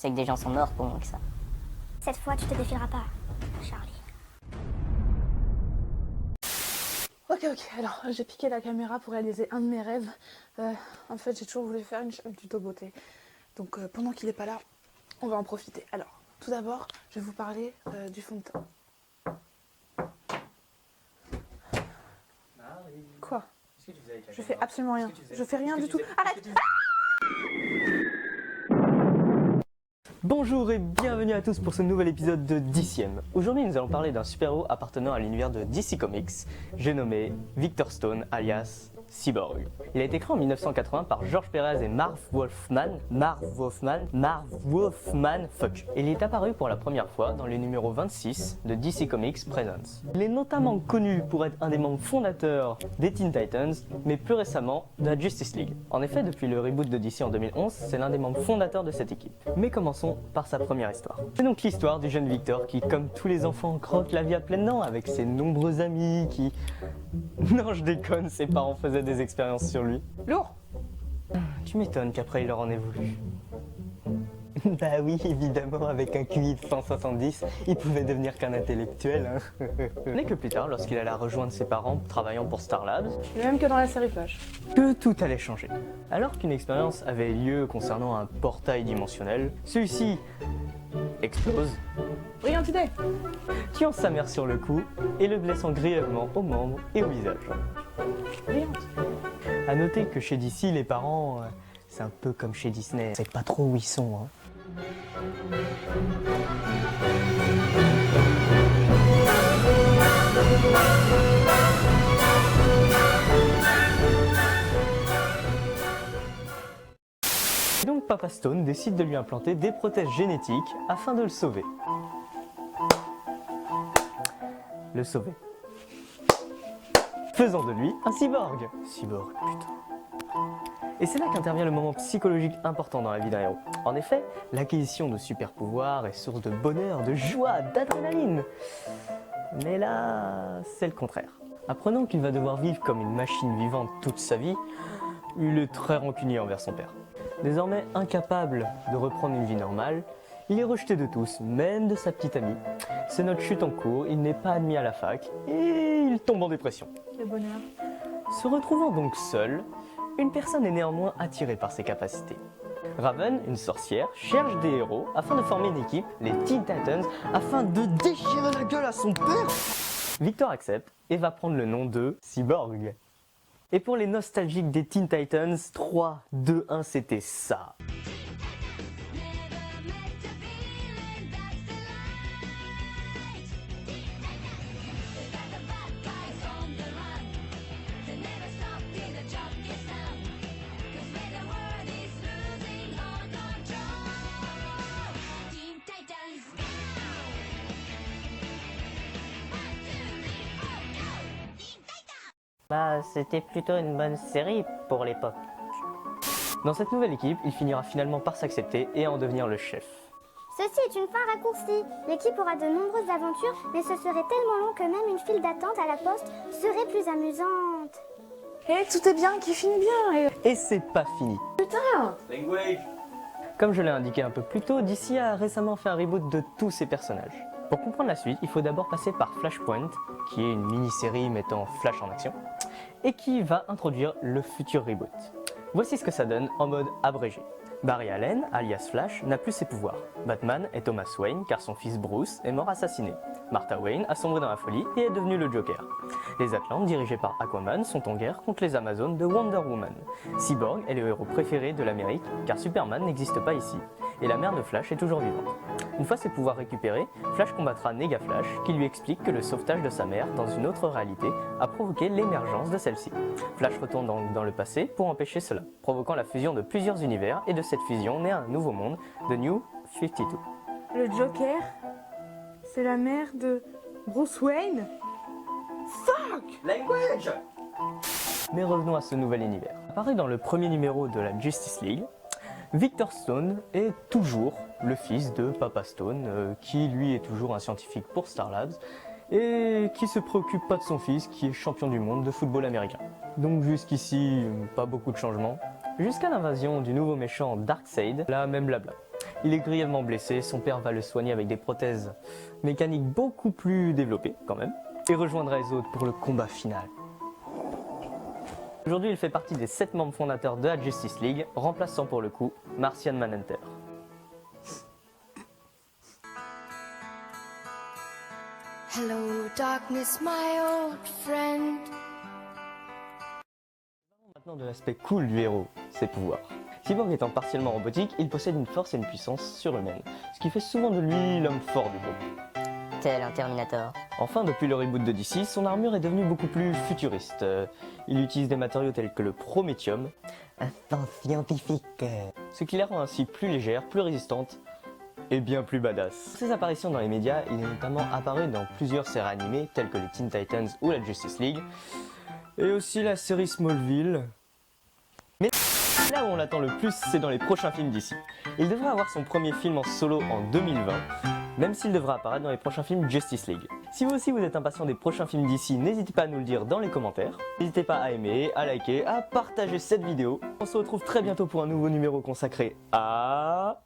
sais que des gens sont morts pour moins que ça. Cette fois, tu te défileras pas, Charlie. Ok, alors j'ai piqué la caméra pour réaliser un de mes rêves. En fait, j'ai toujours voulu faire une chaîne tuto beauté. Donc pendant qu'il n'est pas là, on va en profiter. Alors, tout d'abord, je vais vous parler du fond de teint. Quoi? Je fais absolument rien. Je fais rien du tout. Arrête! Bonjour et bienvenue à tous pour ce nouvel épisode de DCM. Aujourd'hui nous allons parler d'un super-héros appartenant à l'univers de DC Comics, j'ai nommé Victor Stone alias Cyborg. Il a été créé en 1980 par George Perez et Marv Wolfman, et il est apparu pour la première fois dans le numéro 26 de DC Comics Presents. Il est notamment connu pour être un des membres fondateurs des Teen Titans, mais plus récemment de la Justice League. En effet, depuis le reboot de DC en 2011, c'est l'un des membres fondateurs de cette équipe. Mais commençons par sa première histoire. C'est donc l'histoire du jeune Victor qui, comme tous les enfants, croque la vie à pleines dents avec ses nombreux amis qui... Non, je déconne, ses parents faisaient des expériences sur lui. Lourd! Tu m'étonnes qu'après il leur en ait voulu. Bah oui, évidemment, avec un QI de 170, il pouvait devenir qu'un intellectuel. Hein. N'est que plus tard, lorsqu'il alla rejoindre ses parents travaillant pour Star Labs, Le même que dans la série Flash. que tout allait changer. Alors qu'une expérience avait lieu concernant un portail dimensionnel, celui-ci explose, Brillante idée! tuant sa mère sur le coup et le blessant grièvement aux membres et au visage. Brillante! A noter que chez DC, les parents, c'est un peu comme chez Disney, c'est pas trop où ils sont. Hein. Et donc Papa Stone décide de lui implanter des prothèses génétiques afin de le sauver. Le sauver. Faisant de lui un cyborg. Cyborg, putain. Et c'est là qu'intervient le moment psychologique important dans la vie d'un héros. En effet, l'acquisition de super pouvoirs est source de bonheur, de joie, d'adrénaline. Mais là, c'est le contraire. Apprenant qu'il va devoir vivre comme une machine vivante toute sa vie, il est très rancunier envers son père. Désormais incapable de reprendre une vie normale, il est rejeté de tous, même de sa petite amie. C'est notre chute en cours, il n'est pas admis à la fac et il tombe en dépression. Quel bonheur! Se retrouvant donc seul, une personne est néanmoins attirée par ses capacités. Raven, une sorcière, cherche des héros afin de former une équipe, les Teen Titans, afin de déchirer la gueule à son père. Victor accepte et va prendre le nom de Cyborg. Et pour les nostalgiques des Teen Titans, 3, 2, 1, c'était ça. Bah, c'était plutôt une bonne série pour l'époque. Dans cette nouvelle équipe, il finira finalement par s'accepter et en devenir le chef. Ceci est une fin raccourcie. L'équipe aura de nombreuses aventures, mais ce serait tellement long que même une file d'attente à la poste serait plus amusante. Et tout est bien qui finit bien! Et c'est pas fini. Putain! Comme je l'ai indiqué un peu plus tôt, DC a récemment fait un reboot de tous ses personnages. Pour comprendre la suite, il faut d'abord passer par Flashpoint, qui est une mini-série mettant Flash en action, et qui va introduire le futur reboot. Voici ce que ça donne en mode abrégé. Barry Allen, alias Flash, n'a plus ses pouvoirs. Batman est Thomas Wayne car son fils Bruce est mort assassiné. Martha Wayne a sombré dans la folie et est devenue le Joker. Les Atlantes, dirigés par Aquaman, sont en guerre contre les Amazones de Wonder Woman. Cyborg est le héros préféré de l'Amérique car Superman n'existe pas ici. Et la mère de Flash est toujours vivante. Une fois ses pouvoirs récupérés, Flash combattra Nega Flash qui lui explique que le sauvetage de sa mère dans une autre réalité a provoqué l'émergence de celle-ci. Flash retourne donc dans le passé pour empêcher cela, provoquant la fusion de plusieurs univers et de cette fusion naît un nouveau monde, The New 52. Le Joker, c'est la mère de Bruce Wayne? Fuck! Language! Mais revenons à ce nouvel univers. Apparu dans le premier numéro de la Justice League, Victor Stone est toujours le fils de Papa Stone, qui lui est toujours un scientifique pour Star Labs, et qui se préoccupe pas de son fils qui est champion du monde de football américain. Donc jusqu'ici, pas beaucoup de changements, jusqu'à l'invasion du nouveau méchant Darkseid, là même blabla. Il est grièvement blessé, son père va le soigner avec des prothèses mécaniques beaucoup plus développées quand même, et rejoindra les autres pour le combat final. Aujourd'hui, il fait partie des 7 membres fondateurs de la Justice League, remplaçant pour le coup Martian Manhunter. Hello, darkness, my old friend. Maintenant de l'aspect cool du héros, ses pouvoirs. Cyborg étant partiellement robotique, il possède une force et une puissance surhumaine, ce qui fait souvent de lui l'homme fort du groupe. Tel un Terminator. Enfin, depuis le reboot de DC, son armure est devenue beaucoup plus futuriste. Il utilise des matériaux tels que le prométhium, Un sens scientifique. ce qui la rend ainsi plus légère, plus résistante et bien plus badass. Pour ses apparitions dans les médias, il est notamment apparu dans plusieurs séries animées telles que les Teen Titans ou la Justice League, et aussi la série Smallville. Mais là où on l'attend le plus, c'est dans les prochains films d'ici. Il devrait avoir son premier film en solo en 2020, même s'il devra apparaître dans les prochains films Justice League. Si vous aussi vous êtes impatient des prochains films d'ici, n'hésitez pas à nous le dire dans les commentaires. N'hésitez pas à aimer, à liker, à partager cette vidéo. On se retrouve très bientôt pour un nouveau numéro consacré à...